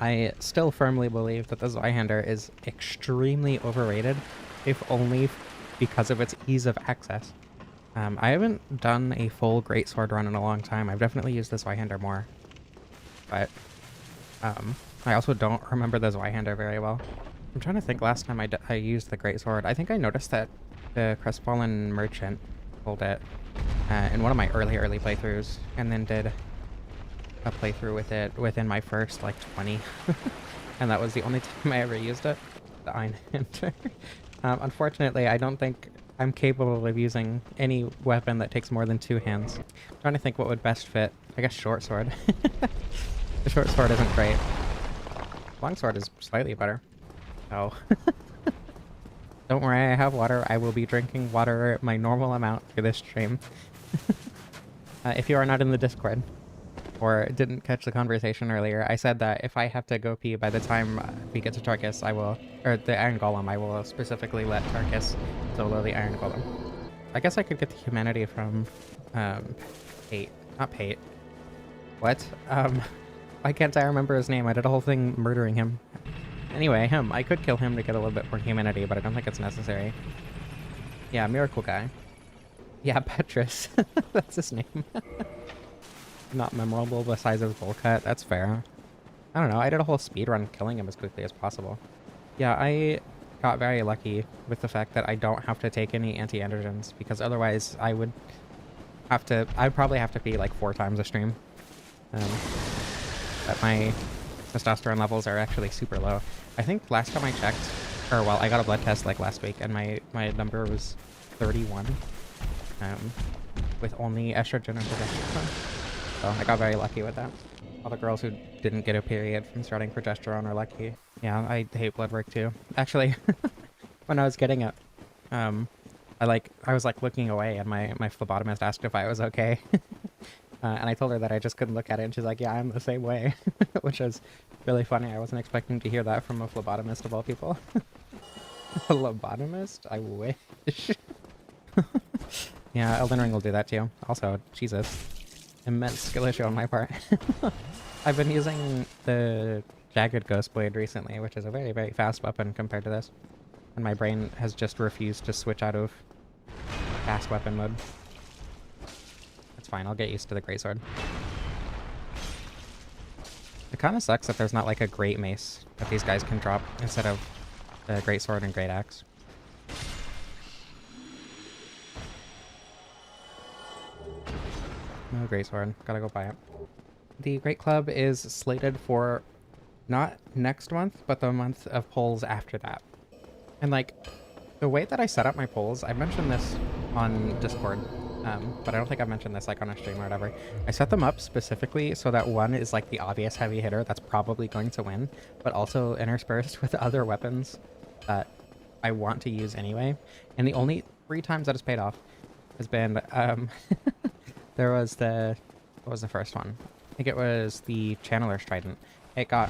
I still firmly believe that the Zweihander is extremely overrated, if only because of its ease of access. I haven't done a full Greatsword run in a long time. I've definitely used the Zweihander more, but I also don't remember the Zweihander very well. I'm trying to think last time I used the Greatsword. I think I noticed that the Crestfallen Merchant pulled it in one of my early playthroughs, and then did a playthrough with it within my first, like, 20. And that was the only time I ever used it. The Einhander. Unfortunately, I don't think I'm capable of using any weapon that takes more than 2 hands. I'm trying to think what would best fit. I guess short sword. The short sword isn't great. Long sword is slightly better. Oh. Don't worry, I have water. I will be drinking water my normal amount for this stream. If you are not in the Discord, or didn't catch the conversation earlier, I said that if I have to go pee by the time we get to Tarkus, I will, or the Iron Golem, I will specifically let Tarkus solo the Iron Golem. I guess I could get the humanity from, Pate. Not Pate. What? Why can't I remember his name? I did a whole thing murdering him. Anyway, him. I could kill him to get a little bit more humanity, but I don't think it's necessary. Yeah, Miracle Guy. Yeah, Petrus. That's his name. Not memorable besides his bowl cut. That's fair. I don't know. I did a whole speed run killing him as quickly as possible. Yeah, I got very lucky with the fact that I don't have to take any anti-androgens, because otherwise I would have to... I'd probably have to pee like 4 times a stream. But my testosterone levels are actually super low. I think last time I checked, or well, I got a blood test like last week, and my number was 31, with only estrogen and progesterone. So I got very lucky with that. All the girls who didn't get a period from starting progesterone are lucky. Yeah, I hate blood work too. Actually, when I was getting it, I was like looking away, and my phlebotomist asked if I was okay. And I told her that I just couldn't look at it, and she's like, yeah, I'm the same way. Which was really funny. I wasn't expecting to hear that from a phlebotomist of all people. A phlebotomist? I wish. Yeah, Elden Ring will do that too. Also, Jesus. Immense skill issue on my part. I've been using the Jagged Ghost Blade recently, which is a very, very fast weapon compared to this. And my brain has just refused to switch out of fast weapon mode. It's fine, I'll get used to the Greatsword. It kind of sucks that there's not like a Great Mace that these guys can drop instead of the Greatsword and Great Axe. No Greatsword, gotta go buy it. The Great Club is slated for not next month, but the month of polls after that. And like, the way that I set up my polls, I mentioned this on Discord, but I don't think I mentioned this like on a stream or whatever. I set them up specifically so that one is like the obvious heavy hitter that's probably going to win, but also interspersed with other weapons that I want to use anyway. And the only 3 times that it's paid off has been, there was what was the first one? I think it was the Channeler's Trident. It got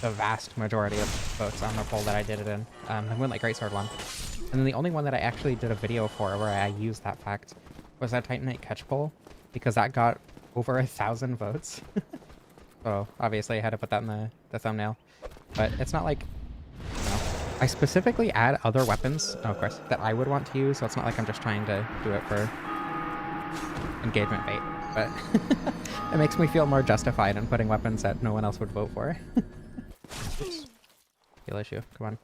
the vast majority of votes on the poll that I did it in. I went like Greatsword one. And then the only one that I actually did a video for where I used that fact was that Titanite catch poll, because that got over 1,000 votes. So obviously I had to put that in the thumbnail. But it's not like, you know, I specifically add other weapons, of course, that I would want to use, so it's not like I'm just trying to do it for engagement bait. But it makes me feel more justified in putting weapons that no one else would vote for. Oops. Skill issue, come on.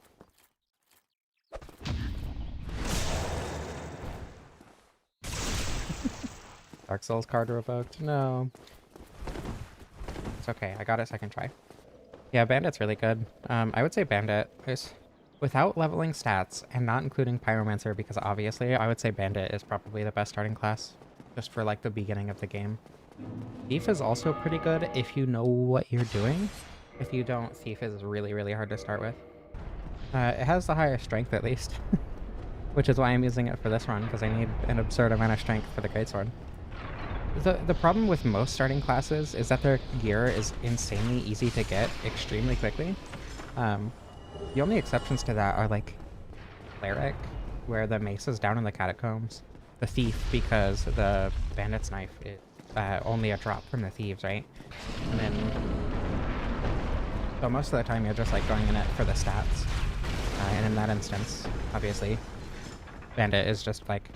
Dark Souls card revoked. No. It's okay. I got it second try. Yeah, Bandit's really good. I would say Bandit is, without leveling stats and not including Pyromancer, because obviously I would say Bandit is probably the best starting class, just for like the beginning of the game. Thief is also pretty good if you know what you're doing. If you don't, Thief is really, really hard to start with. It has the higher strength at least, which is why I'm using it for this run, because I need an absurd amount of strength for the Greatsword. The problem with most starting classes is that their gear is insanely easy to get extremely quickly. The only exceptions to that are like Cleric, where the mace is down in the catacombs. The Thief, because the Bandit's knife is only a drop from the Thieves, right? And then So most of the time you're just like going in it for the stats. And in that instance, obviously, Bandit is just like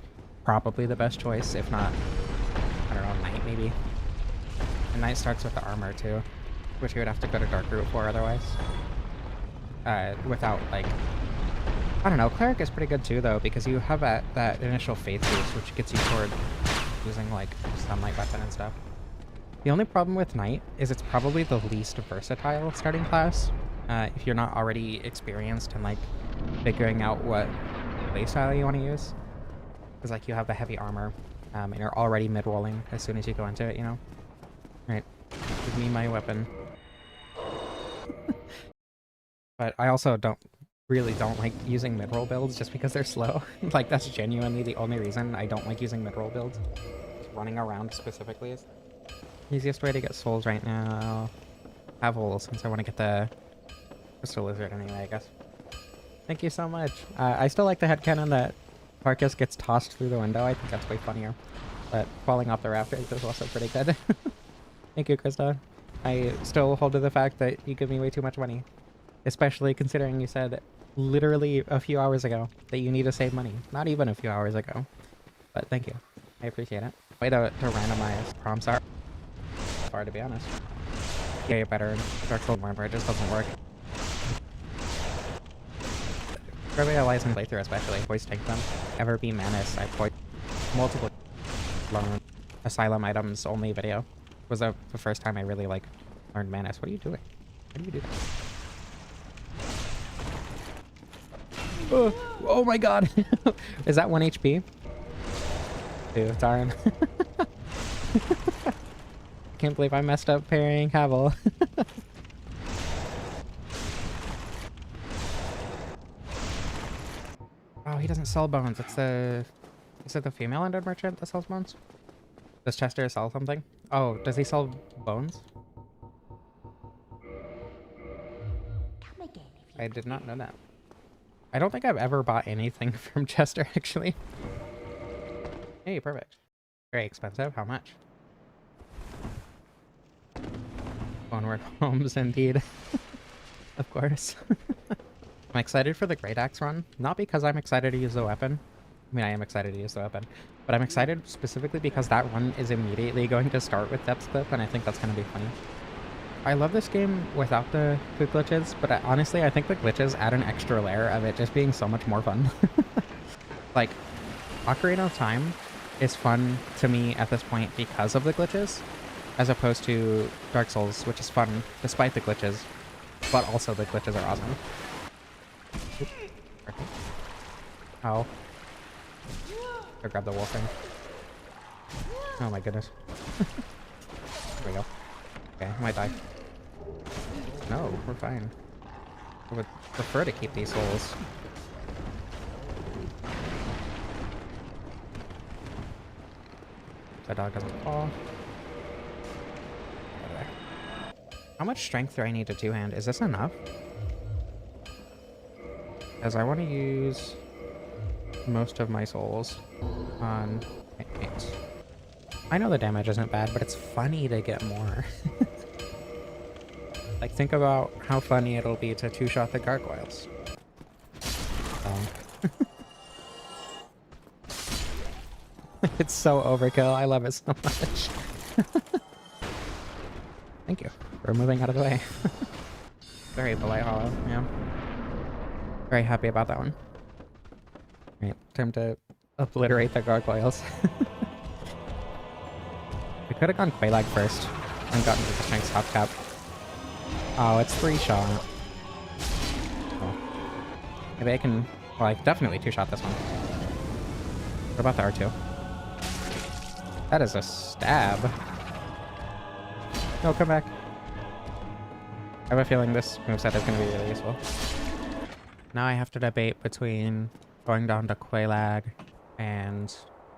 probably the best choice, if not, I don't know, Knight maybe. And Knight starts with the armor too, which you would have to go to Dark Route for otherwise. Without like, I don't know, Cleric is pretty good too though, because you have that initial Faith boost, which gets you toward using like Sunlight Weapon and stuff. The only problem with Knight is it's probably the least versatile starting class. If you're not already experienced in like figuring out what playstyle you want to use. Because like you have the heavy armor, and you're already mid-rolling as soon as you go into it, you know? Right, give me my weapon. But I also really don't like using mid-roll builds just because they're slow. Like that's genuinely the only reason I don't like using mid-roll builds. Just running around specifically is the easiest way to get souls right now. Have holes since I want to get the Crystal Lizard anyway, I guess. Thank you so much. I still like the headcanon that Marcus gets tossed through the window. I think that's way funnier. But falling off the rafters is also pretty good. Thank you, Krista. I still hold to the fact that you give me way too much money. Especially considering you said literally a few hours ago that you need to save money. Not even a few hours ago. But thank you. I appreciate it. Way to randomize prompts are far, to be honest. Yeah, you're better in Dark Souls more, but it just doesn't work. Everybody relies on playthrough, especially. Voice take them. Ever be Manus. I played multiple long Asylum items only video. It was the first time I really like learned Manus. What are you doing? How do you do that? Oh my god! Is that 1 HP? Dude, darn. Can't believe I messed up parrying Havel. Oh, he doesn't sell bones. It's the... Is it the female ended merchant that sells bones? Does Chester sell something? Oh, does he sell bones? I did not know that. I don't think I've ever bought anything from Chester, actually. Hey, perfect. Very expensive. How much? Onward homes, indeed. Of course. I'm excited for the Great Axe run. Not because I'm excited to use the weapon. I mean, I am excited to use the weapon. But I'm excited specifically because that run is immediately going to start with Depth Clip, and I think that's going to be funny. I love this game without the glitches, but honestly, I think the glitches add an extra layer of it just being so much more fun. Like, Ocarina of Time is fun to me at this point because of the glitches, as opposed to Dark Souls, which is fun despite the glitches, but also the glitches are awesome. Oop. Okay. Oh. Go grab the wolf thing. Oh my goodness. There we go. Okay, I might die. No, we're fine. I would prefer to keep these souls. That dog doesn't fall. How much strength do I need to two-hand? Is this enough? Because I want to use most of my souls on... Wait. I know the damage isn't bad, but it's funny to get more. Like, think about how funny it'll be to two-shot the gargoyles. It's so overkill. I love it so much. Thank you for moving out of the way. Very polite hollow, yeah. Very happy about that one. Right, time to obliterate the gargoyles. We could have gone Quelaag first and gotten to the strength top cap. Oh, it's 3-shot. Oh. Maybe I can... Well, I can definitely 2-shot this one. What about the R2? That is a stab. No, come back. I have a feeling this moveset is going to be really useful. Now I have to debate between going down to Quelaag and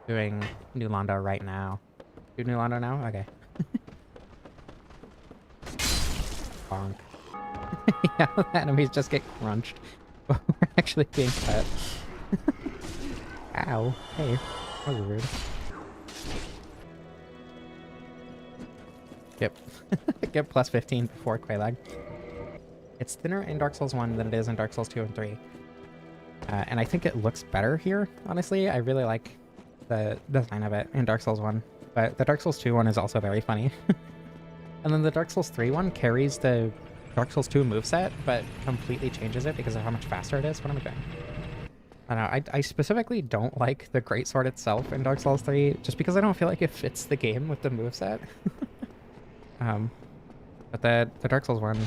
doing New Londo right now. Do New Londo now? Okay. Bonk. Yeah, the enemies just get crunched. But we're actually being cut. Ow. Hey. That was rude. Yep. Get plus 15 before Quelaag. It's thinner in Dark Souls 1 than it is in Dark Souls 2 and 3. And I think it looks better here, honestly. I really like the design of it in Dark Souls 1. But the Dark Souls 2 one is also very funny. And then the Dark Souls 3 one carries the Dark Souls 2 moveset, but completely changes it because of how much faster it is. What am I doing? I don't know. I specifically don't like the Greatsword itself in Dark Souls 3, just because I don't feel like it fits the game with the moveset. But the Dark Souls 1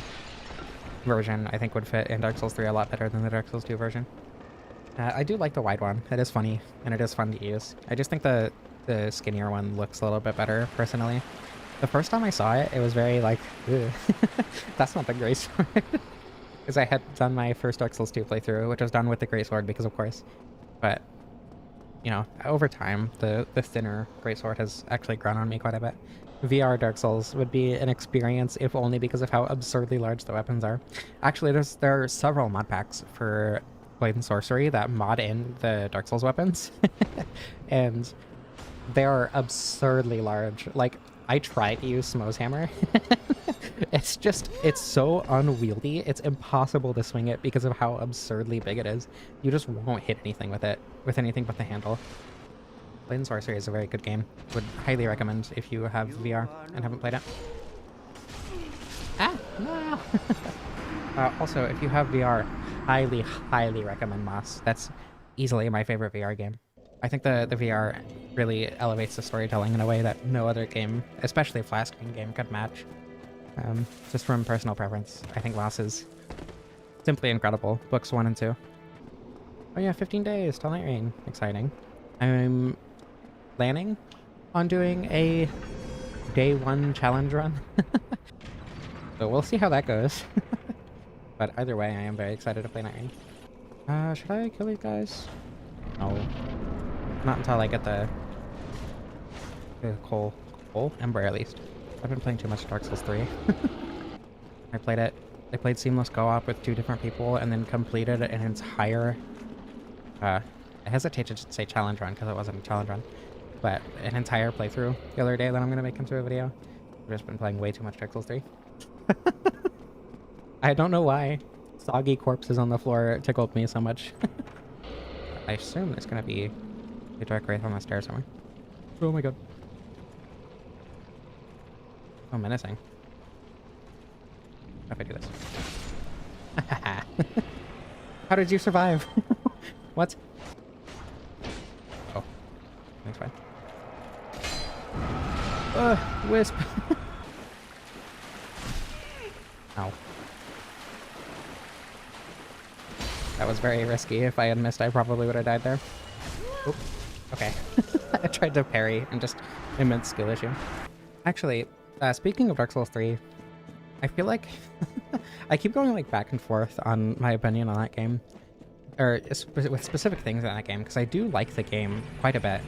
version, I think, would fit in Dark Souls 3 a lot better than the Dark Souls 2 version. I do like the wide one. It is funny, and it is fun to use. I just think the skinnier one looks a little bit better, personally. The first time I saw it, it was very like, that's not the Greatsword. Because I had done my first Dark Souls 2 playthrough, which was done with the Greatsword because of course. But, you know, over time, the thinner Greatsword has actually grown on me quite a bit. VR Dark Souls would be an experience, if only because of how absurdly large the weapons are. Actually, there are several mod packs for Blade and Sorcery that mod in the Dark Souls weapons. And they are absurdly large. Like, I tried to use Smo's hammer. It's so unwieldy. It's impossible to swing it because of how absurdly big it is. You just won't hit anything with it, with anything but the handle. Blade and Sorcery is a very good game. Would highly recommend if you have VR and haven't played it. Ah, no! Also, if you have VR, highly recommend Moss. That's easily my favorite VR game. I think the VR really elevates the storytelling in a way that no other game, especially a flat screen game, could match. Just from personal preference, I think Moss is simply incredible. Books 1 and 2. Oh yeah, 15 days till Night Rain. Exciting. I'm planning on doing a day 1 challenge run. So we'll see how that goes. But either way, I am very excited to play Night Rain. Should I kill these guys? No. Not until I get the coal ember at least. I've been playing too much Dark Souls 3. I played Seamless Co-op with 2 different people and then completed an entire, I hesitate to say challenge run because it wasn't a challenge run, but an entire playthrough the other day that I'm going to make into a video. I've just been playing way too much Dark Souls 3. I don't know why. Soggy corpses on the floor tickled me so much. I assume there's going to be a Dark Wraith on the stairs somewhere. Oh my god. So menacing. What if I do this? How did you survive? What? Oh. That's fine. Wisp! Ow. That was very risky. If I had missed, I probably would have died there. Oop. Okay. I tried to parry and just immense skill issue. Actually, speaking of Dark Souls 3, I feel like I keep going like back and forth on my opinion on that game, or with specific things in that game, because I do like the game quite a bit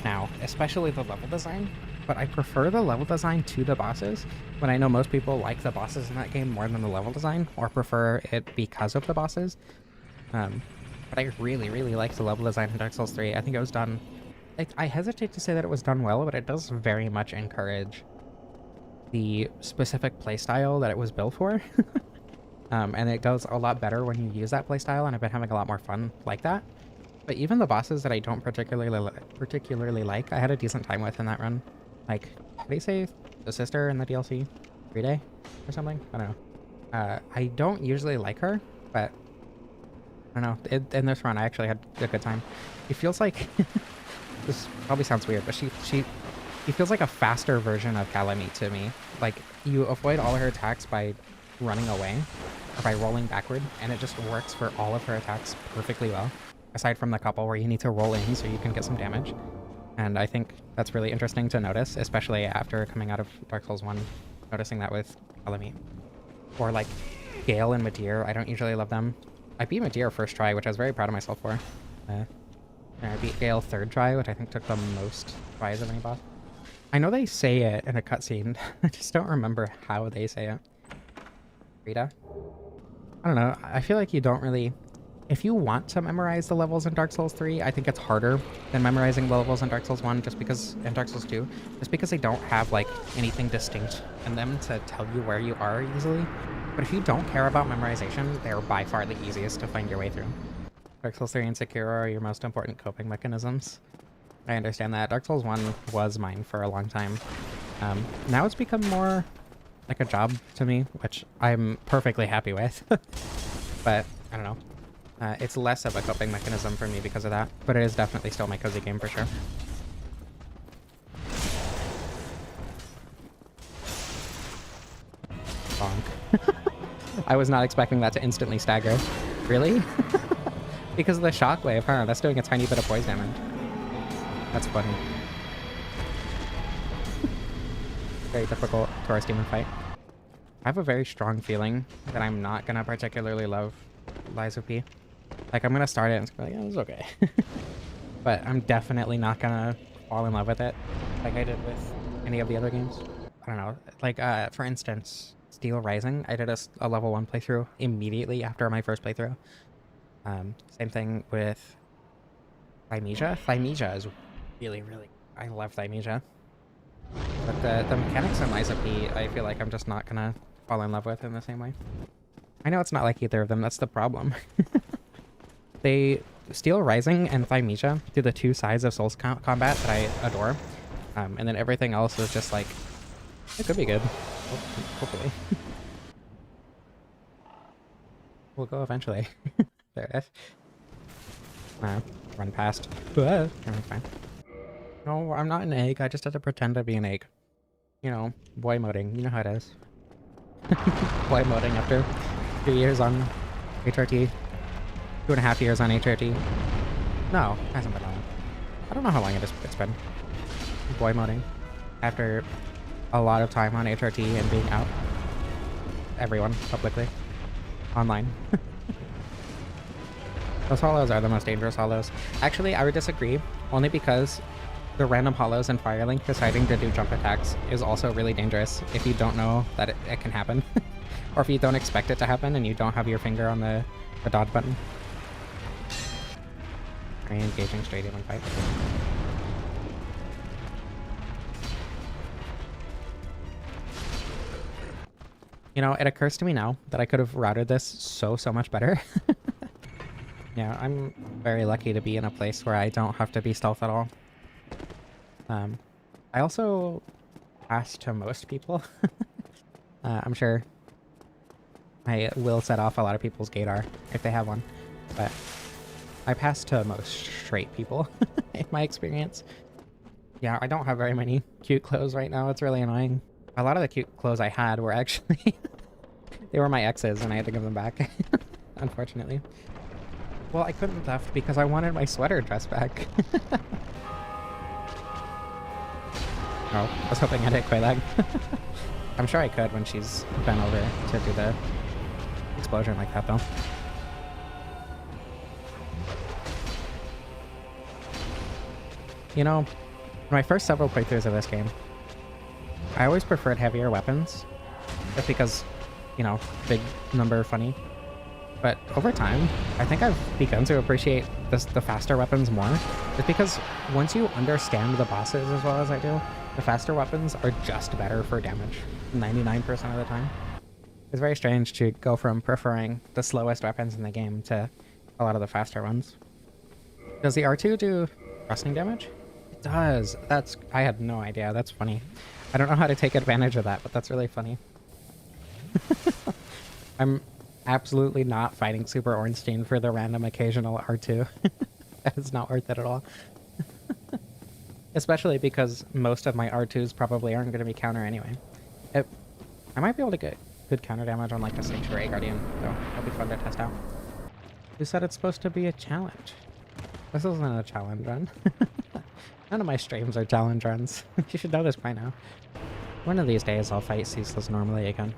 now, especially the level design, but I prefer the level design to the bosses, when I know most people like the bosses in that game more than the level design, or prefer it because of the bosses. But I really like the level design in Dark Souls 3. I think it was done, like, I hesitate to say that it was done well, but it does very much encourage the specific playstyle that it was built for. And it goes a lot better when you use that playstyle, and I've been having a lot more fun like that. But even the bosses that I don't particularly like, I had a decent time with in that run. Like, how do you say the sister in the DLC? 3-Day or something? I don't know. I don't usually like her, but I don't know. In this run, I actually had a good time. It feels like this probably sounds weird, but she feels like a faster version of Calamite to me. Like, you avoid all her attacks by running away, or by rolling backward, and it just works for all of her attacks perfectly well. Aside from the couple where you need to roll in so you can get some damage. And I think that's really interesting to notice, especially after coming out of Dark Souls 1, noticing that with Calamite. Or like Gale and Madir, I don't usually love them. I beat Madir first try, which I was very proud of myself for. And I beat Gale third try, which I think took the most tries of any boss. I know they say it in a cutscene, I just don't remember how they say it. Rita? I don't know, I feel like you don't really... If you want to memorize the levels in Dark Souls 3, I think it's harder than memorizing the levels in Dark Souls 1, just because, in Dark Souls 2, just because they don't have, like, anything distinct in them to tell you where you are easily. But if you don't care about memorization, they're by far the easiest to find your way through. Dark Souls 3 and Sekiro are your most important coping mechanisms. I understand that. Dark Souls 1 was mine for a long time. Now it's become more like a job to me, which I'm perfectly happy with. But, I don't know. It's less of a coping mechanism for me because of that, but it is definitely still my cozy game for sure. Bonk. I was not expecting that to instantly stagger. Really? Because of the shockwave, huh? That's doing a tiny bit of poison damage. That's funny. Very difficult Taurus Demon fight. I have a very strong feeling that I'm not gonna particularly love Lies of P. Like, I'm gonna start it and it's gonna be like, yeah, it's okay. But I'm definitely not gonna fall in love with it like I did with any of the other games. I don't know. Like, for instance, Steel Rising, I did a level 1 playthrough immediately after my first playthrough. Same thing with Thymesia. Thymesia is really, really... I love Thymesia. But the mechanics in Lies of P, I feel like I'm just not gonna fall in love with in the same way. I know it's not like either of them, that's the problem. Steel Rising and Thymesia do the two sides of Souls combat that I adore. And then everything else is just like, it could be good. Hopefully. We'll go eventually. There it is. Run past. Everything's fine. No, I'm not an egg. I just have to pretend to be an egg. You know, boy moding. You know how it is. Boy moding after 2 years on HRT. 2.5 years on HRT. No, it hasn't been long. I don't know how long it's been. Boy moding. After a lot of time on HRT and being out. Everyone, publicly. Online. Those hollows are the most dangerous hollows. Actually, I would disagree, only because the random hollows in Firelink deciding to do jump attacks is also really dangerous if you don't know that it can happen. Or if you don't expect it to happen and you don't have your finger on the dodge button. Very engaging straight even fight. You know, it occurs to me now that I could have routed this so much better. Yeah, I'm very lucky to be in a place where I don't have to be stealth at all. I also pass to most people. I'm sure I will set off a lot of people's gaydar if they have one, but I pass to most straight people in my experience. Yeah, I don't have very many cute clothes right now. It's really annoying. A lot of the cute clothes I had were actually... they were my ex's and I had to give them back, unfortunately. Well, I couldn't have left because I wanted my sweater dress back. Oh, I was hoping I'd hit Quaylag. I'm sure I could when she's bent over to do the explosion like that, though. You know, in my first several playthroughs of this game, I always preferred heavier weapons. Just because, you know, big number funny. But over time, I think I've begun to appreciate the faster weapons more. Just because once you understand the bosses as well as I do, the faster weapons are just better for damage 99% of the time. It's very strange to go from preferring the slowest weapons in the game to a lot of the faster ones. Does the R2 do thrusting damage? It does. I had no idea. That's funny. I don't know how to take advantage of that, but that's really funny. I'm absolutely not fighting Super Ornstein for the random occasional R2. That is not worth it at all. Especially because most of my R2s probably aren't going to be counter anyway. I might be able to get good counter damage on like a Sanctuary Guardian, so it'll be fun to test out. Who said it's supposed to be a challenge? This isn't a challenge run. None of my streams are challenge runs. You should know this by now. One of these days I'll fight Ceaseless normally again.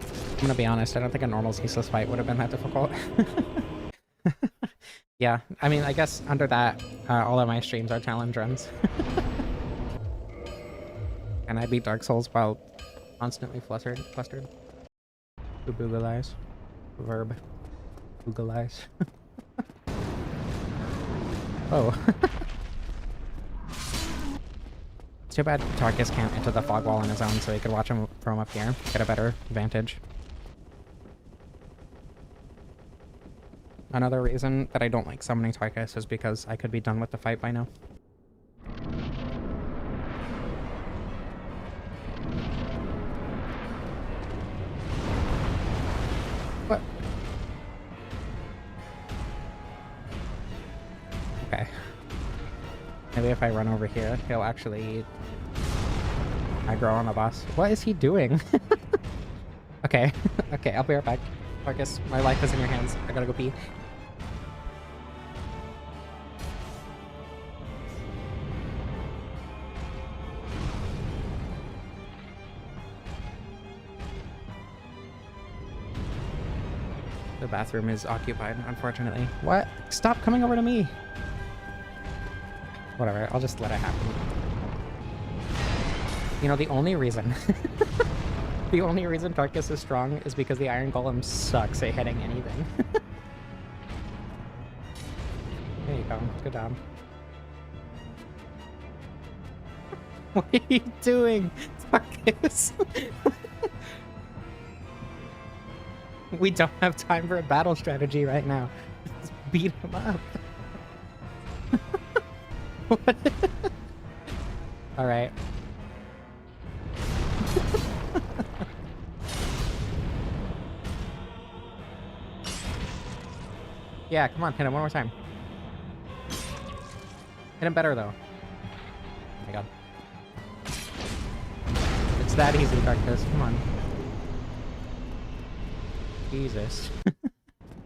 I'm gonna be honest, I don't think a normal Ceaseless fight would have been that difficult. Yeah, I mean, I guess under that, all of my streams are challenge runs. And I beat Dark Souls while constantly flustered. Boogalize. Verb. Boogalize. Oh. It's too bad Tarkus can't enter the fog wall on his own so he could watch him from up here. Get a better vantage. Another reason that I don't like summoning Tychus is because I could be done with the fight by now. What? Okay. Maybe if I run over here, he'll actually aggro on the boss. What is he doing? Okay. Okay, I'll be right back. Marcus, my life is in your hands. I gotta go pee. The bathroom is occupied, unfortunately. What? Stop coming over to me! Whatever, I'll just let it happen. You know, the only reason... the only reason Tarkus is strong is because the Iron Golem sucks at hitting anything. There you go. Good job. What are you doing, Tarkus? We don't have time for a battle strategy right now. Just beat him up. What? All right. Yeah, come on, hit him one more time. Hit him better, though. Oh my god. It's that easy, Darkness. Come on. Jesus.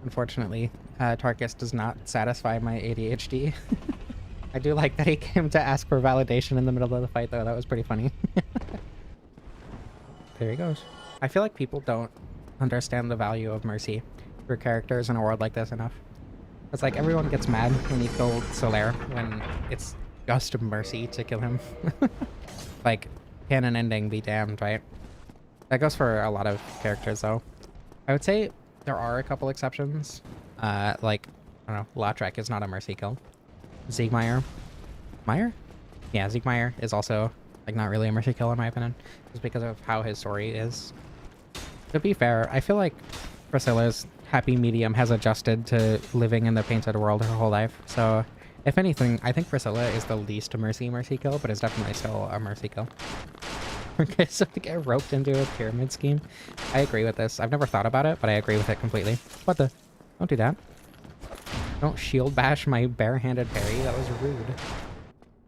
Unfortunately, Tarkus does not satisfy my ADHD. I do like that he came to ask for validation in the middle of the fight, though. That was pretty funny. There he goes. I feel like people don't understand the value of mercy for characters in a world like this enough. It's like everyone gets mad when you kill Solaire when it's just mercy to kill him. Like, canon ending be damned, right? That goes for a lot of characters, though. I would say there are a couple exceptions. Like, I don't know, Lautrec is not a mercy kill. Siegmeyer. Meyer? Yeah, Siegmeyer is also, like, not really a mercy kill in my opinion. Just because of how his story is. To be fair, I feel like Priscilla's happy medium has adjusted to living in the painted world her whole life. So, if anything, I think Priscilla is the least mercy kill, but is definitely still a mercy kill. Okay, so to get roped into a pyramid scheme. I agree with this. I've never thought about it, but I agree with it completely. What the? Don't do that. Don't shield bash my barehanded parry. That was rude.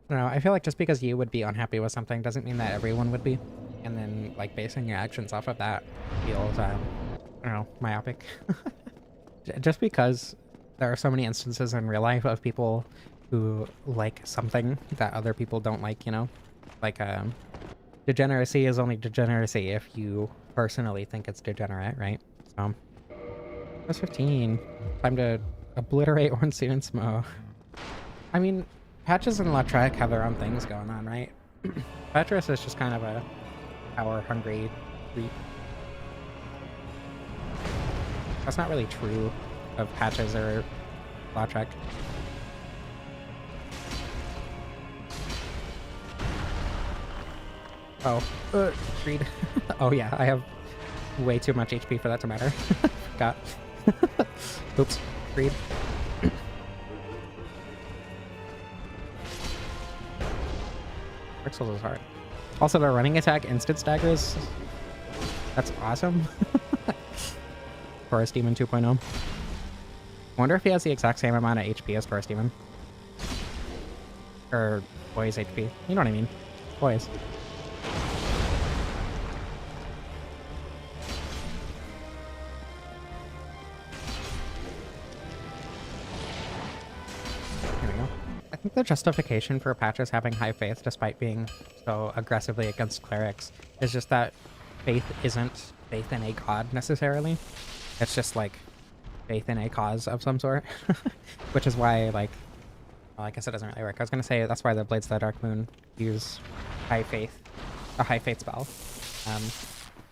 I don't know. I feel like just because you would be unhappy with something doesn't mean that everyone would be. And then, like, basing your actions off of that feels, I don't know, myopic. Just because there are so many instances in real life of people who like something that other people don't like, you know? Like, degeneracy is only degeneracy if you personally think it's degenerate, right? So, that's 15. Time to obliterate Ornstein and Smo. I mean, Patches and Lautrec have their own things going on, right? Petrus is just kind of a power-hungry creep. That's not really true of Patches or Lautrec. Oh, Creed. Oh yeah, I have way too much HP for that to matter. Forgot. Oops, Creed. Dark Souls is hard. Also, the running attack instant staggers. That's awesome. Forest Demon 2.0. I wonder if he has the exact same amount of HP as Forest Demon. Or Boy's HP. You know what I mean. Boys. I think the justification for Patches having high faith despite being so aggressively against clerics is just that faith isn't faith in a god necessarily. It's just like faith in a cause of some sort. Which is why, like, well, I guess it doesn't really work. I was gonna say that's why the Blades of the Dark Moon use high faith, a high faith spell.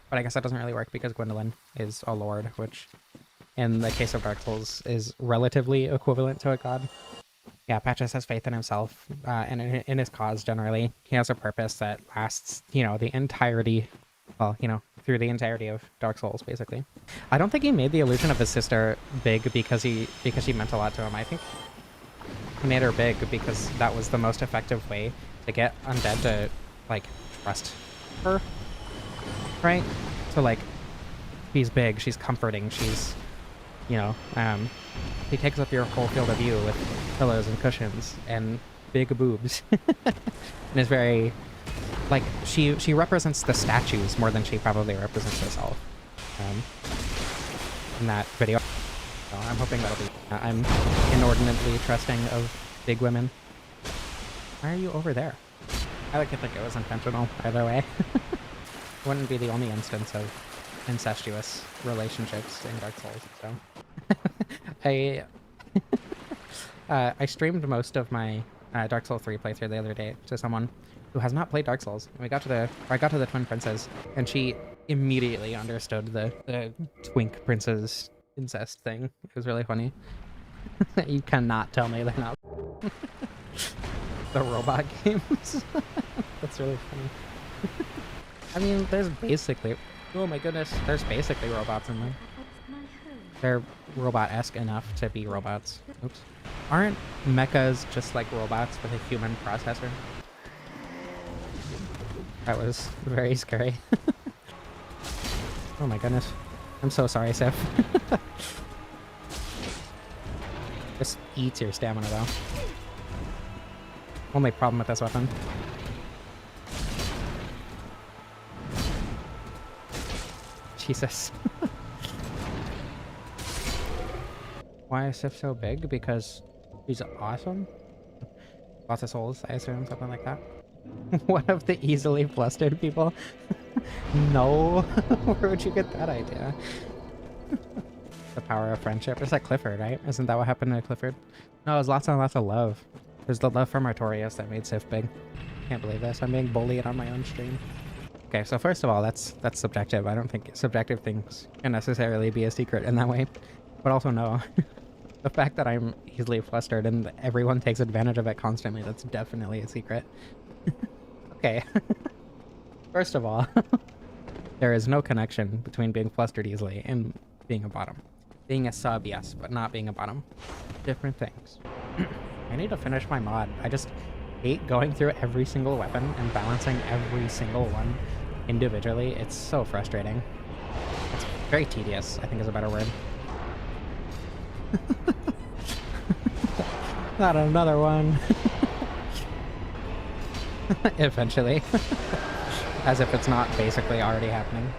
But I guess that doesn't really work because Gwendolyn is a lord, which in the case of Dark Souls is relatively equivalent to a god. Yeah, Patches has faith in himself and in his cause generally. He has a purpose that lasts, you know, the entirety, well, you know, through the entirety of Dark Souls, basically. I don't think he made the illusion of his sister big because she meant a lot to him. I think he made her big because that was the most effective way to get undead to, like, trust her, right? So, like, she's big, she's comforting, she's, you know, he takes up your whole field of view with pillows and cushions and big boobs. And is very, like, she represents the statues more than she probably represents herself in that video. So I'm hoping that'll be... I'm inordinately trusting of big women. Why are you over there? I like to think it was intentional either way. Wouldn't be the only instance of incestuous relationships in Dark Souls, so... I streamed most of my Dark Souls 3 playthrough the other day to someone who has not played Dark Souls. And I got to the Twin Princes, and she immediately understood the Twink Princes incest thing. It was really funny. You cannot tell me they're not the robot games. That's really funny. I mean, there's basically... Oh my goodness, there's basically robots in them. They're robot-esque enough to be robots. Oops. Aren't mechas just like robots with a human processor? That was very scary. Oh my goodness. I'm so sorry, Sif. Just eats your stamina, though. Only problem with this weapon. Jesus. Why is Sif so big? Because she's awesome? Lots of souls, I assume, something like that. One of the easily flustered people? No! Where would you get that idea? The power of friendship. It's like Clifford, right? Isn't that what happened to Clifford? No, it was lots and lots of love. There's the love from Artorias that made Sif big. Can't believe this. I'm being bullied on my own stream. Okay, so first of all, that's subjective. I don't think subjective things can necessarily be a secret in that way. But also no. The fact that I'm easily flustered and everyone takes advantage of it constantly, that's definitely a secret. Okay. First of all, there is no connection between being flustered easily and being a bottom. Being a sub, yes, but not being a bottom. Different things. I need to finish my mod. I just hate going through every single weapon and balancing every single one individually. It's so frustrating. It's very tedious, I think is a better word. Not another one. Eventually. As if it's not basically already happening.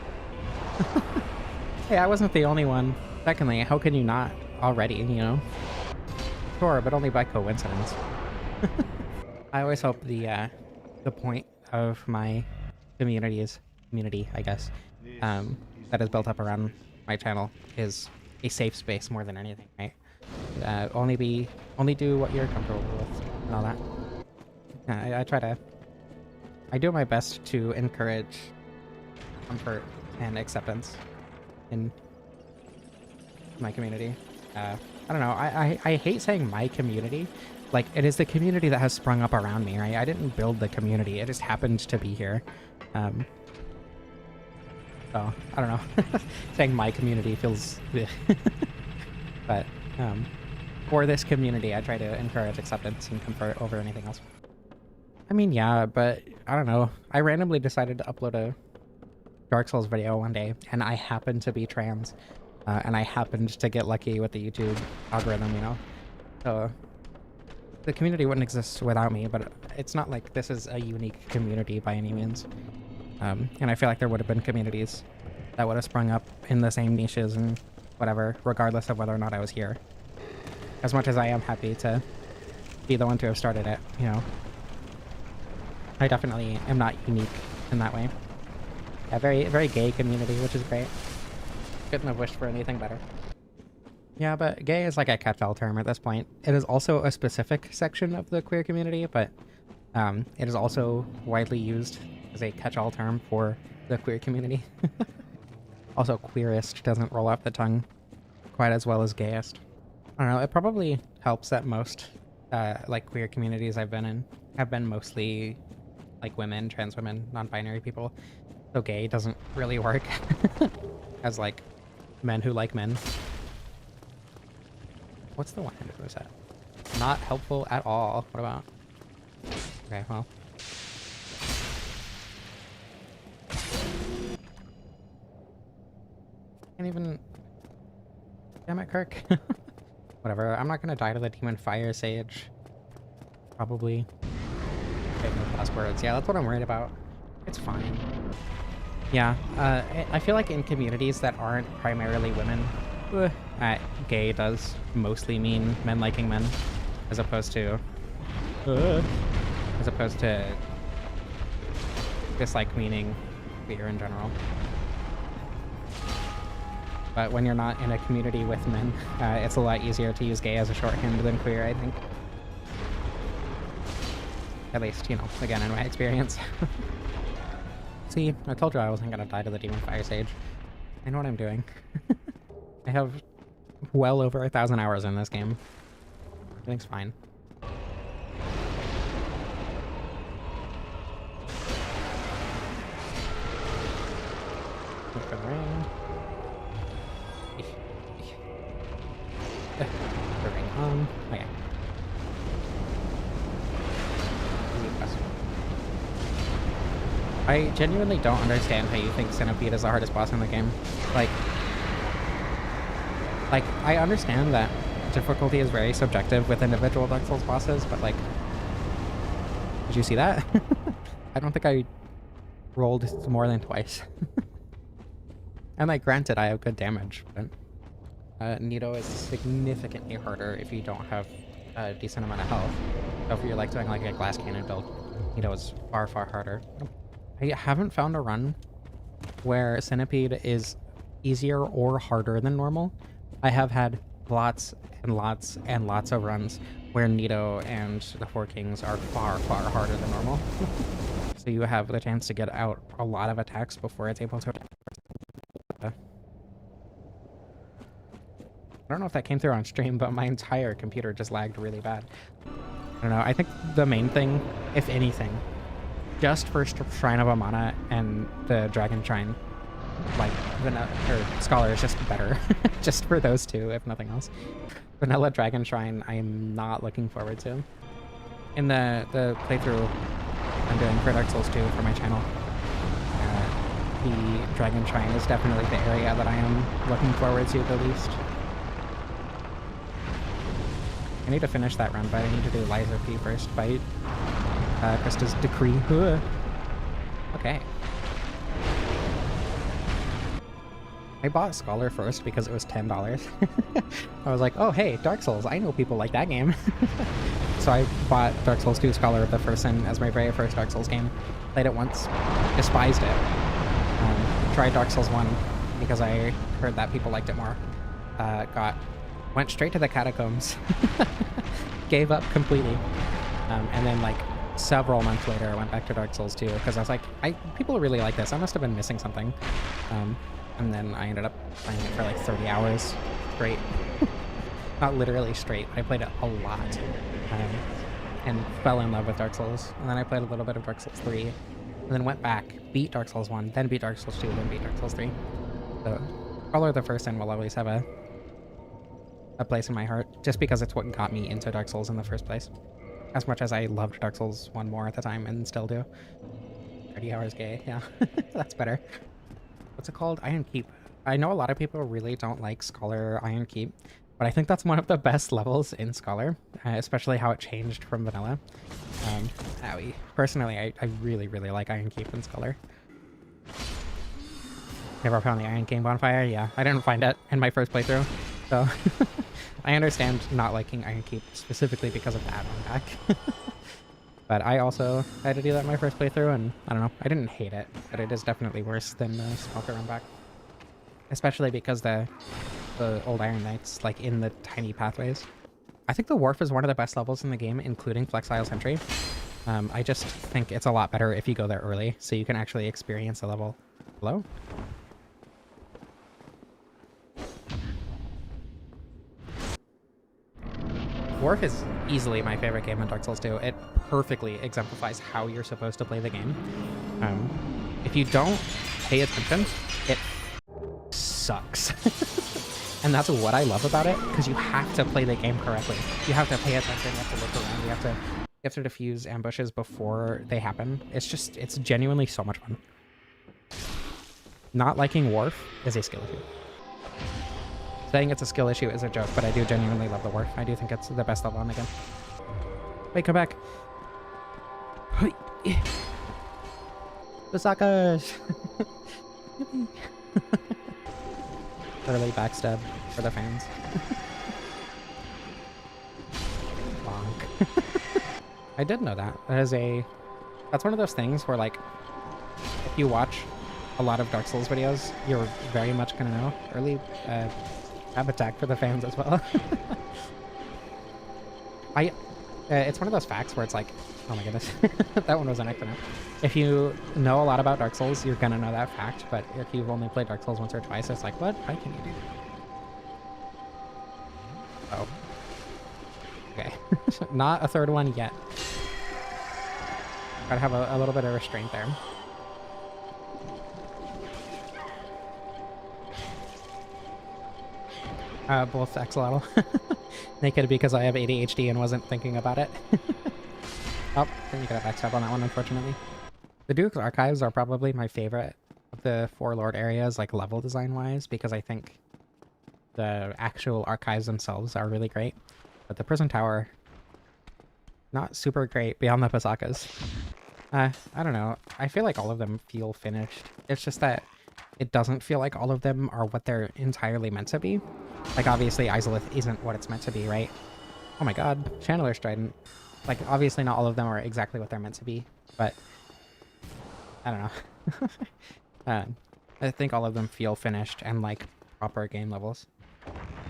Hey, I wasn't the only one. Secondly, how can you not already, you know? Sure, but only by coincidence. I always hope the point of my community, I guess, that is built up around my channel is a safe space more than anything, right? Only do what you're comfortable with and all that. I do my best to encourage comfort and acceptance in my community. I don't know, I hate saying my community. Like, it is the community that has sprung up around me, right? I didn't build the community, it just happened to be here. So, I don't know. Saying my community feels... But, for this community, I try to encourage acceptance and comfort over anything else. I mean, yeah, but I don't know. I randomly decided to upload a Dark Souls video one day, and I happened to be trans. And I happened to get lucky with the YouTube algorithm, you know? So, the community wouldn't exist without me, but it's not like this is a unique community by any means. And I feel like there would have been communities that would have sprung up in the same niches and whatever, regardless of whether or not I was here. As much as I am happy to be the one to have started it, you know. I definitely am not unique in that way. A very, very gay community, which is great. Couldn't have wished for anything better. Yeah, but gay is like a catch-all term at this point. It is also a specific section of the queer community, but it is also widely used as a catch-all term for the queer community. Also, queerest doesn't roll off the tongue quite as well as gayest. I don't know, it probably helps that most like queer communities I've been in have been mostly like women, trans women, non-binary people. So gay doesn't really work as like men who like men. What's the one-handed moveset? Not helpful at all. What about? Okay, well. Can't even. Damn it, Kirk. Whatever. I'm not gonna die to the demon fire sage. Probably. Okay, no last words. Yeah, that's what I'm worried about. It's fine. Yeah, I feel like in communities that aren't primarily women, gay does mostly mean men liking men, as opposed to dislike meaning queer in general. But when you're not in a community with men, it's a lot easier to use gay as a shorthand than queer, I think. At least, you know, again, in my experience. See, I told you I wasn't gonna die to the demon fire sage. I know what I'm doing. I have well over 1,000 hours in this game. Everything's fine. Look for the ring. The ring on. Okay. I genuinely don't understand how you think Centipede is the hardest boss in the game. Like, I understand that difficulty is very subjective with individual Dark Souls bosses, but like, did you see that? I don't think I rolled more than twice. And like, granted, I have good damage, but Nito is significantly harder if you don't have a decent amount of health. So if you're like doing like a glass cannon build, Nito is far, far harder. I haven't found a run where Centipede is easier or harder than normal. I have had lots and lots and lots of runs where Nito and the Four Kings are far, far harder than normal. So you have the chance to get out a lot of attacks before it's able to... I don't know if that came through on stream, but my entire computer just lagged really bad. I don't know, I think the main thing, if anything, just for Shrine of Amana and the Dragon Shrine, like Vanilla or Scholar is just better. Just for those two, if nothing else. Vanilla Dragon Shrine, I'm not looking forward to. In the playthrough I'm doing for Dark Souls 2 for my channel, the Dragon Shrine is definitely the area that I am looking forward to the least. I need to finish that run, but I need to do Liza P first. Fight Krista's Decree. Okay. I bought Scholar first because it was $10. I was like, oh hey, Dark Souls, I know people like that game. So I bought Dark Souls 2 Scholar the first in as my very first Dark Souls game. Played it once, despised it. Tried Dark Souls 1 because I heard that people liked it more. Went straight to the catacombs. Gave up completely. And then like several months later I went back to Dark Souls 2 because I was like, people really like this. I must have been missing something. And then I ended up playing it for like 30 hours straight. Not literally straight, I played it a lot. And fell in love with Dark Souls. And then I played a little bit of Dark Souls 3. And then went back, beat Dark Souls 1, then beat Dark Souls 2, then beat Dark Souls 3. So Scholar the first sin will always have a place in my heart, just because it's what got me into Dark Souls in the first place. As much as I loved Dark Souls 1 more at the time, and still do. 30 hours gay, yeah. That's better. What's it called? Iron Keep. I know a lot of people really don't like Scholar Iron Keep, but I think that's one of the best levels in Scholar, especially how it changed from Vanilla. Owie. Personally, I really, really like Iron Keep in Scholar. Never found the Iron Game bonfire? Yeah, I didn't find it in my first playthrough, so... I understand not liking Iron Keep specifically because of that on back. But I also had to do that in my first playthrough, and I don't know, I didn't hate it, but it is definitely worse than the Smelter run back. Especially because the old Iron Knights, like in the tiny pathways. I think the Wharf is one of the best levels in the game, including Flexile Sentry. I just think it's a lot better if you go there early, so you can actually experience the level. Hello? Wharf is easily my favorite game in Dark Souls 2. It perfectly exemplifies how you're supposed to play the game. If you don't pay attention, it sucks. And that's what I love about it, because you have to play the game correctly. You have to pay attention, you have to look around, you have to defuse ambushes before they happen. It's genuinely so much fun. Not liking Wharf is a skill issue. Saying it's a skill issue is a joke, but I do genuinely love the Wharf. I do think it's the best level on the game. Wait, come back. Basakas! Early backstab for the fans. Bonk. I did know that. That's one of those things where, like, if you watch a lot of Dark Souls videos, you're very much gonna know. Early tab attack for the fans as well. It's one of those facts where it's like, oh my goodness, that one was an accident. If you know a lot about Dark Souls, you're gonna know that fact, but if you've only played Dark Souls once or twice, it's like, what? Why can you do that? Oh. Okay. Not a third one yet. Gotta have a little bit of restraint there. Both axolotl. Naked because I have ADHD and wasn't thinking about it. Oh, then you could have backstab on that one, unfortunately. The Duke's Archives are probably my favorite of the 4 Lord areas, like level design-wise, because I think the actual archives themselves are really great. But the Prison Tower, not super great beyond the Pasakas. I don't know. I feel like all of them feel finished. It's just that it doesn't feel like all of them are what they're entirely meant to be. Like, obviously, Izalith isn't what it's meant to be, right? Oh my god, Chandler's Trident. Like, obviously not all of them are exactly what they're meant to be, but I don't know. I think all of them feel finished and like proper game levels.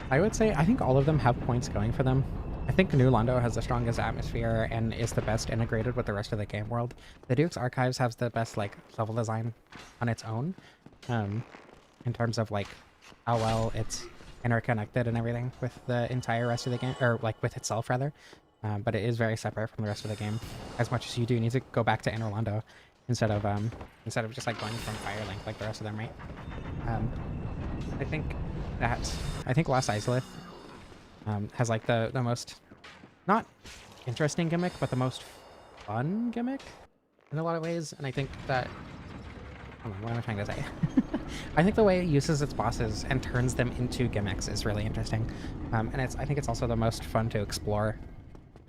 I would say I think all of them have points going for them. I think New Londo has the strongest atmosphere and is the best integrated with the rest of the game world. The Duke's Archives has the best like level design on its own, in terms of like how well it's interconnected and everything with the entire rest of the game, or like with itself rather. But it is very separate from the rest of the game, as much as you do need to go back to Inner Londo instead of just like going from Firelink like the rest of them, right? I think Lost Izalith has like the most, not interesting gimmick, but the most fun gimmick in a lot of ways, and I think that, hold on, what am I trying to say? I think the way it uses its bosses and turns them into gimmicks is really interesting, and I think it's also the most fun to explore,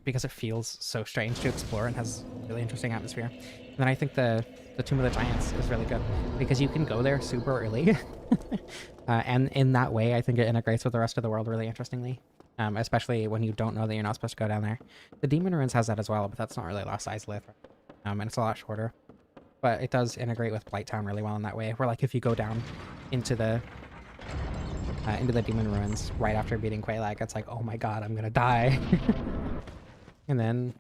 because it feels so strange to explore and has really interesting atmosphere. And then I think the Tomb of the Giants is really good, because you can go there super early, and in that way I think it integrates with the rest of the world really interestingly, especially when you don't know that you're not supposed to go down there. The Demon Ruins has that as well, but that's not really Lost Izalith, and it's a lot shorter. But it does integrate with Blighttown really well in that way, where like if you go down into the Demon Ruins right after beating Quelaag, it's like, oh my god, I'm gonna die. And then,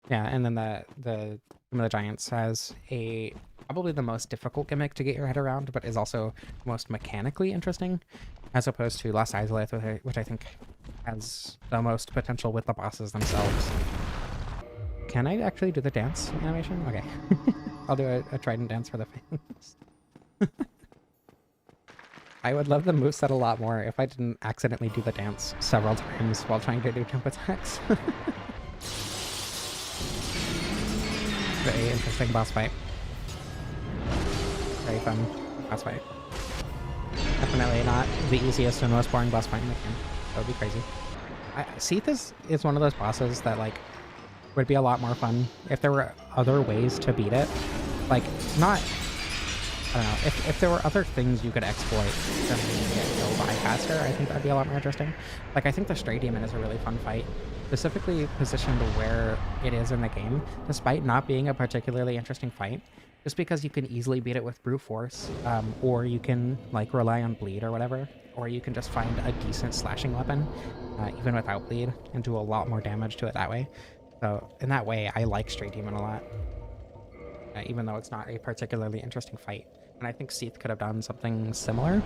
yeah, and then the Tomb of the Giants has probably the most difficult gimmick to get your head around, but is also most mechanically interesting, as opposed to Lost Izalith, which I think has the most potential with the bosses themselves. Can I actually do the dance animation? Okay. I'll do a trident dance for the fans. I would love the moveset a lot more if I didn't accidentally do the dance several times while trying to do jump attacks. Very interesting boss fight. Very fun boss fight. Definitely not the easiest and most boring boss fight in the game. That would be crazy. Seath is one of those bosses that like would be a lot more fun if there were other ways to beat it. Like, not, I don't know, if there were other things you could exploit to get killed by faster, I think that'd be a lot more interesting. Like, I think the Stray Demon is a really fun fight, specifically positioned where it is in the game, despite not being a particularly interesting fight, just because you can easily beat it with brute force, or you can like rely on bleed or whatever, or you can just find a decent slashing weapon, even without bleed, and do a lot more damage to it that way. So in that way, I like Stray Demon a lot, even though it's not a particularly interesting fight. And I think Seath could have done something similar,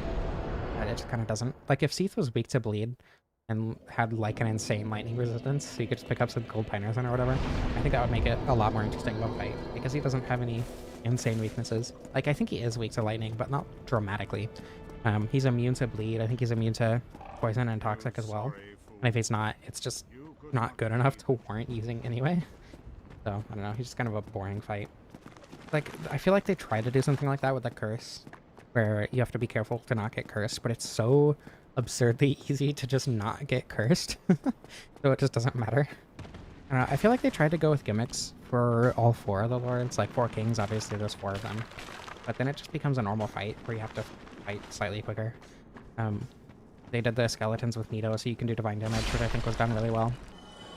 but it just kind of doesn't. Like, if Seath was weak to bleed and had like an insane lightning resistance, so you could just pick up some gold piners or whatever, I think that would make it a lot more interesting of a fight, because he doesn't have any insane weaknesses. Like, I think he is weak to lightning, but not dramatically. He's immune to bleed. I think he's immune to poison and toxic as well. And if he's not, it's just not good enough to warrant using anyway. So, I don't know. He's just kind of a boring fight. Like, I feel like they tried to do something like that with the curse, where you have to be careful to not get cursed, but it's so absurdly easy to just not get cursed. So it just doesn't matter. I don't know. I feel like they tried to go with gimmicks for all 4 of the lords. Like 4 kings, obviously there's 4 of them. But then it just becomes a normal fight where you have to fight slightly quicker. They did the skeletons with Nito, so you can do divine damage, which I think was done really well.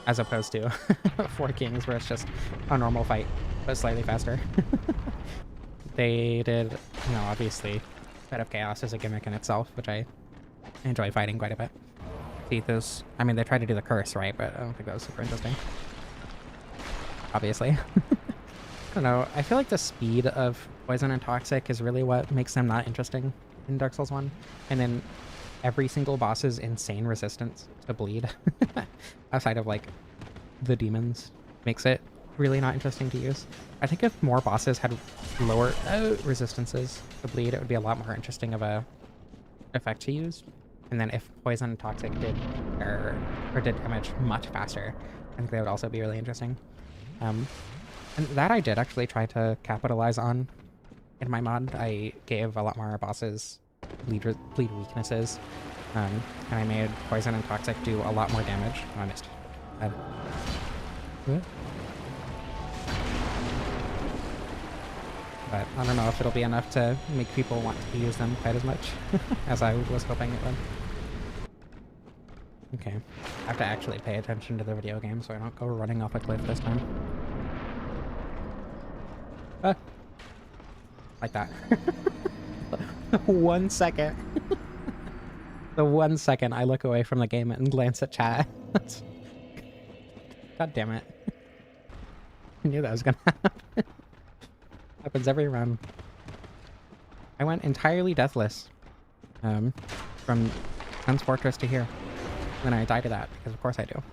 As opposed to 4 kings, where it's just a normal fight, but slightly faster. They did, you know, obviously, Bed of Chaos is a gimmick in itself, which I enjoy fighting quite a bit. Theethus, I mean, they tried to do the curse, right? But I don't think that was super interesting. Obviously. I don't know. I feel like the speed of poison and toxic is really what makes them not interesting in Dark Souls 1. And then every single boss's insane resistance to bleed, outside of like the demons, makes it really not interesting to use. I think if more bosses had lower resistances to bleed, it would be a lot more interesting of a effect to use. And then if poison and toxic did did damage much faster, I think that would also be really interesting. And that I did actually try to capitalize on in my mod. I gave a lot more bosses bleed weaknesses, and I made poison and toxic do a lot more damage. Oh, I missed. But I don't know if it'll be enough to make people want to use them quite as much as I was hoping it would. Okay, I have to actually pay attention to the video game so I don't go running off a cliff this time. Like that. 1 second. The 1 second I look away from the game and glance at chat. God damn it. I knew that was gonna happen. Happens every run. I went entirely deathless. From Sun's Fortress to here. And then I died to that, because of course I do.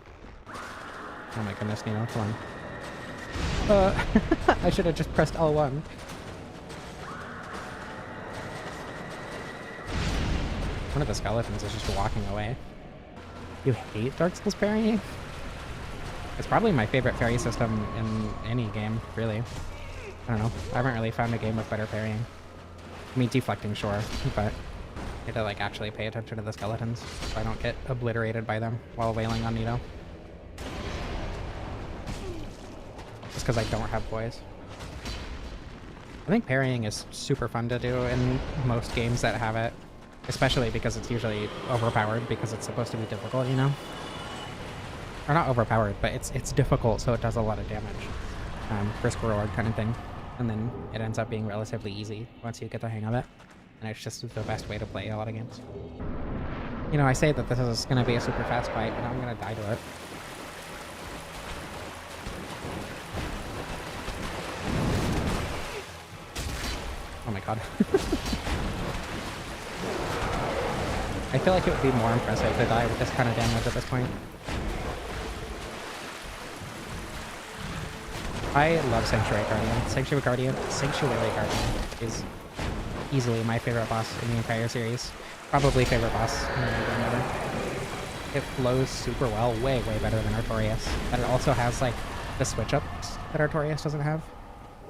Oh my goodness, Nino, come on. I should have just pressed L1. One of the skeletons is just walking away. You hate Dark Souls parrying? It's probably my favorite parry system in any game, really. I don't know. I haven't really found a game with better parrying. I mean, deflecting, sure, but I had to, like, actually pay attention to the skeletons so I don't get obliterated by them while wailing on Nito. Just because I don't have poise. I think parrying is super fun to do in most games that have it. Especially because it's usually overpowered because it's supposed to be difficult, you know? Or not overpowered, but it's difficult, so it does a lot of damage. Risk reward kind of thing. And then it ends up being relatively easy once you get the hang of it. And it's just the best way to play a lot of games. You know, I say that this is going to be a super fast fight, but I'm going to die to it. Oh my god. I feel like it would be more impressive to die with this kind of damage at this point. I love Sanctuary Guardian. Sanctuary Guardian is easily my favorite boss in the entire series. Probably favorite boss in the game ever. It flows super well, way better than Artorias. But it also has like the switch ups that Artorias doesn't have.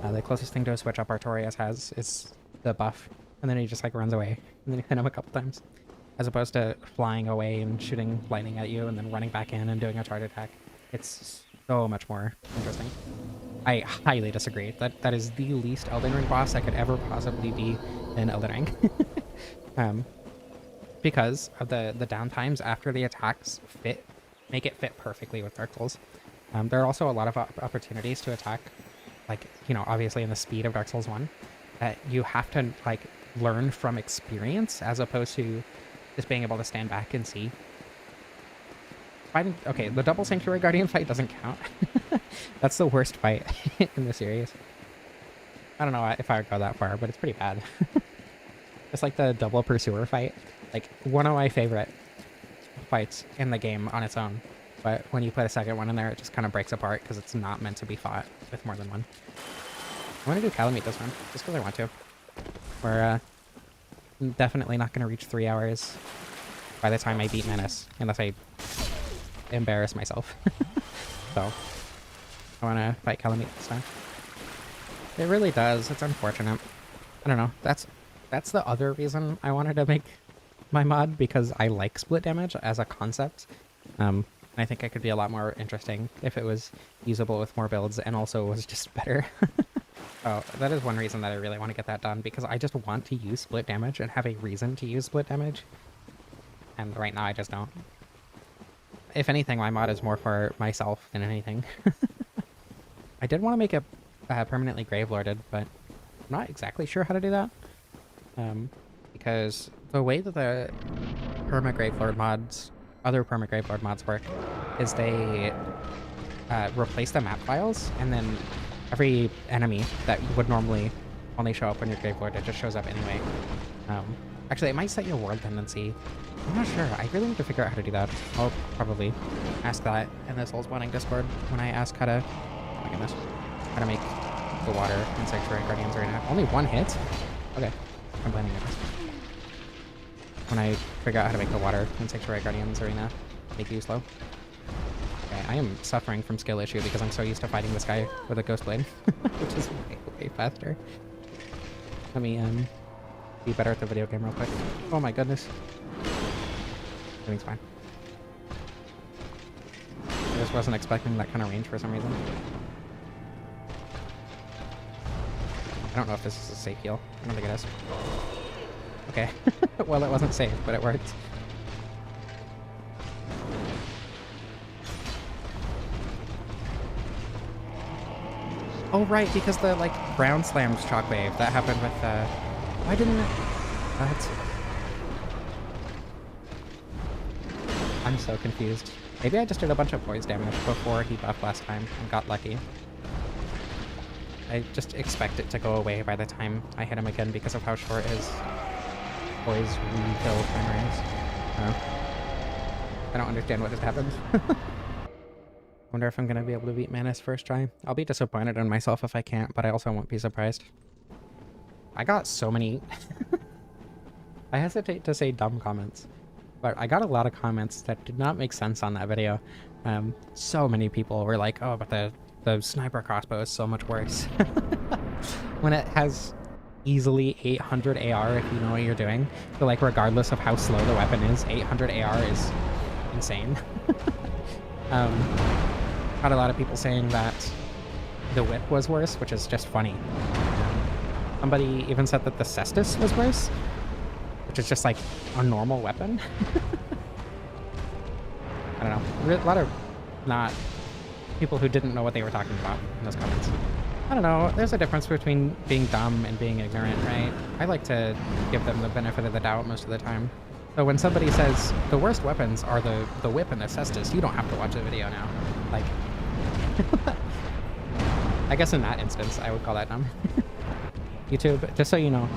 The closest thing to a switch up Artorias has is the buff, and then he just like runs away, and then you hit him a couple times. As opposed to flying away and shooting lightning at you and then running back in and doing a charge attack. It's so much more interesting. I highly disagree. That is the least Elden Ring boss that could ever possibly be in Elden Ring. Because of the downtimes after the attacks make it fit perfectly with Dark Souls. There are also a lot of opportunities to attack, like, you know, obviously in the speed of Dark Souls 1, that you have to, like, learn from experience as opposed to just being able to stand back and see. Okay, the double Sanctuary Guardian fight doesn't count. That's the worst fight in the series. I don't know if I would go that far, but it's pretty bad. Just like the double Pursuer fight. Like, one of my favorite fights in the game on its own. But when you put a second one in there, it just kind of breaks apart because it's not meant to be fought with more than one. I want to do Calamite this one, just because I want to. We're definitely not going to reach 3 hours by the time I beat Menace, unless I embarrass myself. So, I want to fight Calamite this time. It really does. It's unfortunate. I don't know. That's the other reason I wanted to make my mod, because I like split damage as a concept. And I think it could be a lot more interesting if it was usable with more builds and also was just better. Oh, that is one reason that I really want to get that done, because I just want to use split damage and have a reason to use split damage. And right now I just don't. If anything, my mod is more for myself than anything. I did want to make it permanently gravelorded, but I'm not exactly sure how to do that. Because the way that the perma-gravelord mods, other perma-gravelord mods work, is they replace the map files, and then every enemy that would normally only show up when you're gravelord, it just shows up anyway. Actually, it might set your world tendency. I'm not sure. I really need to figure out how to do that. I'll probably ask that in the Soulspawning Discord when I ask how to... Oh my goodness. How to make the water in Sanctuary Guardians Arena. Only one hit? Okay. I'm planning on this. When I figure out how to make the water in Sanctuary Guardians Arena make you slow. Okay, I am suffering from skill issue because I'm so used to fighting this guy with a Ghost Blade, which is way faster. Let me be better at the video game real quick. Oh my goodness. Everything's fine. I just wasn't expecting that kind of range for some reason. I don't know if this is a safe heal. I don't think it is. Okay. Well, it wasn't safe, but it worked. Oh, right, because the, like, ground slams shockwave that happened with, why didn't it... What? I'm so confused. Maybe I just did a bunch of poise damage before he buffed last time and got lucky. I just expect it to go away by the time I hit him again because of how short his poise refill timer is. I don't understand what just happened. Wonder if I'm gonna be able to beat Menace first try. I'll be disappointed in myself if I can't, but I also won't be surprised. I got so many... I hesitate to say dumb comments, but I got a lot of comments that did not make sense on that video. So many people were like, oh, but the sniper crossbow is so much worse. When it has easily 800 AR if you know what you're doing. So like regardless of how slow the weapon is, 800 AR is insane. Had a lot of people saying that the whip was worse, which is just funny. Somebody even said that the cestus was worse, which is just like a normal weapon. I don't know. A lot of not people who didn't know what they were talking about in those comments. I don't know. There's a difference between being dumb and being ignorant, right? I like to give them the benefit of the doubt most of the time. So when somebody says the worst weapons are the whip and the cestus, you don't have to watch the video now. Like, I guess in that instance, I would call that dumb. YouTube, just so you know,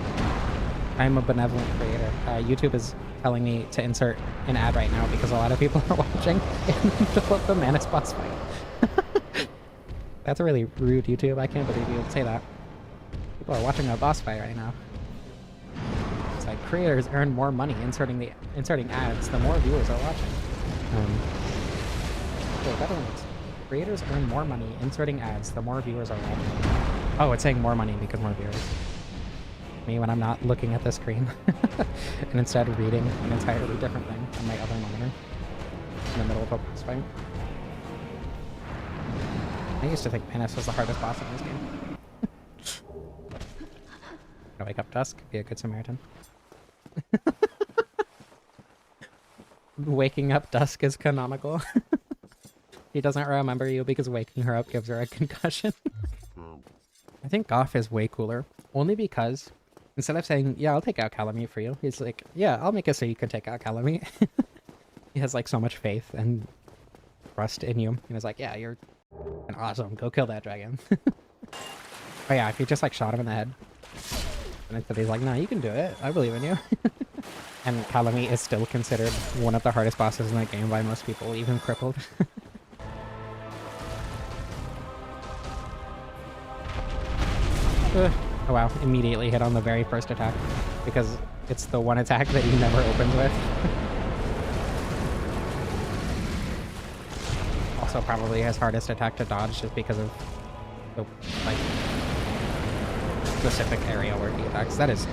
I'm a benevolent creator. YouTube is telling me to insert an ad right now because a lot of people are watching the Menace boss fight. That's really rude, YouTube. I can't believe you would say that. People are watching a boss fight right now. It's like creators earn more money inserting ads the more viewers are watching. Wait, that works. Creators earn more money inserting ads the more viewers are watching. Oh, it's saying more money because more viewers. Me when I'm not looking at the screen and instead reading an entirely different thing on my other monitor in the middle of a boss fight. I used to think Menace was the hardest boss in this game. Gonna wake up Dusk, be a good Samaritan. Waking up Dusk is canonical. He doesn't remember you because waking her up gives her a concussion. I think Goff is way cooler, only because instead of saying, yeah, I'll take out Calamite for you, he's like, yeah, I'll make it so you can take out Calamite. He has like so much faith and trust in you. And he's like, yeah, you're awesome, go kill that dragon. Oh yeah, if you just like shot him in the head. And instead he's like, nah, you can do it, I believe in you. And Calamite is still considered one of the hardest bosses in the game by most people, even crippled. Oh wow, immediately hit on the very first attack because it's the one attack that he never opens with. Also probably his hardest attack to dodge just because of the, like, specific area where he attacks. That is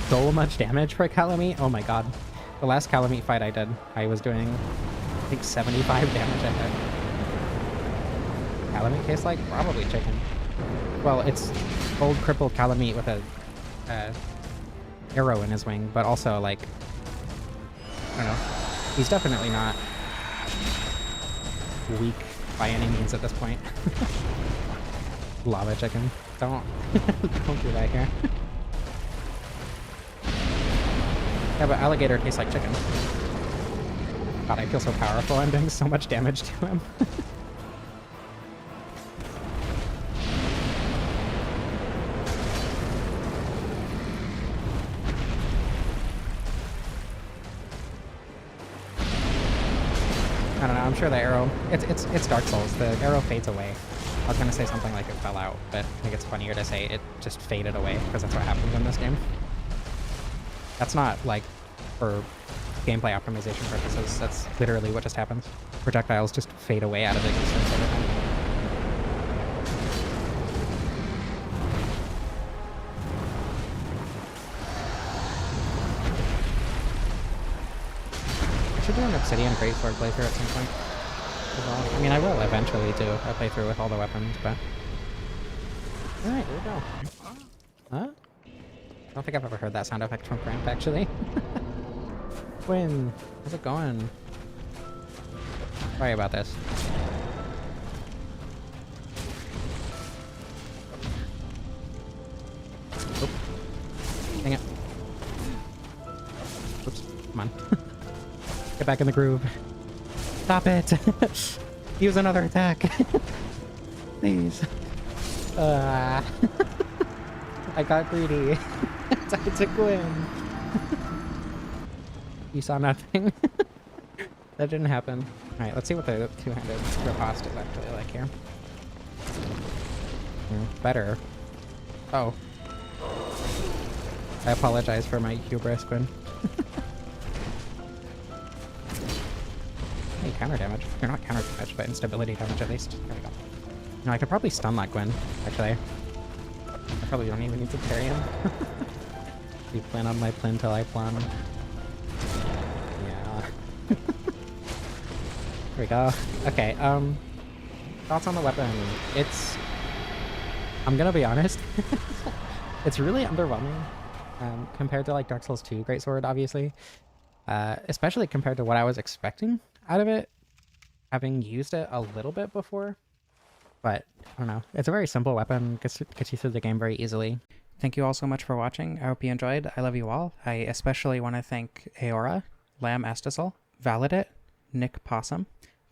so much damage for Calamite. Oh my god. The last Calamite fight I did, I was doing, I think, 75 damage a hit. Calamite tastes like? Probably chicken. Well, it's old crippled Calamite with a arrow in his wing, but also, like, I don't know. He's definitely not weak by any means at this point. Lava chicken. Don't don't do that here. Yeah, but alligator tastes like chicken. God, I feel so powerful. I'm doing so much damage to him. I don't know, I'm sure the arrow... It's Dark Souls. The arrow fades away. I was gonna say something like it fell out, but I think it's funnier to say it just faded away, because that's what happens in this game. That's not, like, for gameplay optimization purposes. That's literally what just happens. Projectiles just fade away out of existence every time. I should do an Obsidian Greatsword playthrough at some point as well. I mean, I will eventually do a playthrough with all the weapons, but... Alright, here we go. Huh? I don't think I've ever heard that sound effect from Cramp, actually. Quinn, how's it going? Sorry about this. Oop. Dang it. Oops, come on. Get back in the groove. Stop it! Use another attack! Please. I got greedy. It's a Gwyn. You saw nothing. That didn't happen. Alright, let's see what the two-handed riposte is actually like here. Better. Oh. I apologize for my hubris, Gwyn. Hey, counter damage. You're not counter damage, but instability damage at least. There we go. No, I could probably stun that Gwyn, actually. I probably don't even need to parry him. You plan on my plan till I plan. Yeah. There we go. Okay, thoughts on the weapon. I'm gonna be honest. It's really underwhelming. Compared to, like, Dark Souls 2 Greatsword, obviously. Especially compared to what I was expecting out of it, having used it a little bit before. But, I don't know. It's a very simple weapon, gets you through the game very easily. Thank you all so much for watching. I hope you enjoyed. I love you all. I especially want to thank Aora, Lamb Estisol, Validate, Nick Possum,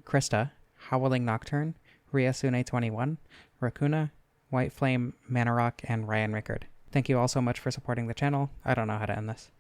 Krista, Howling Nocturne, Riasune21, Rakuna, White Flame, Manorock, and Ryan Rickard. Thank you all so much for supporting the channel. I don't know how to end this.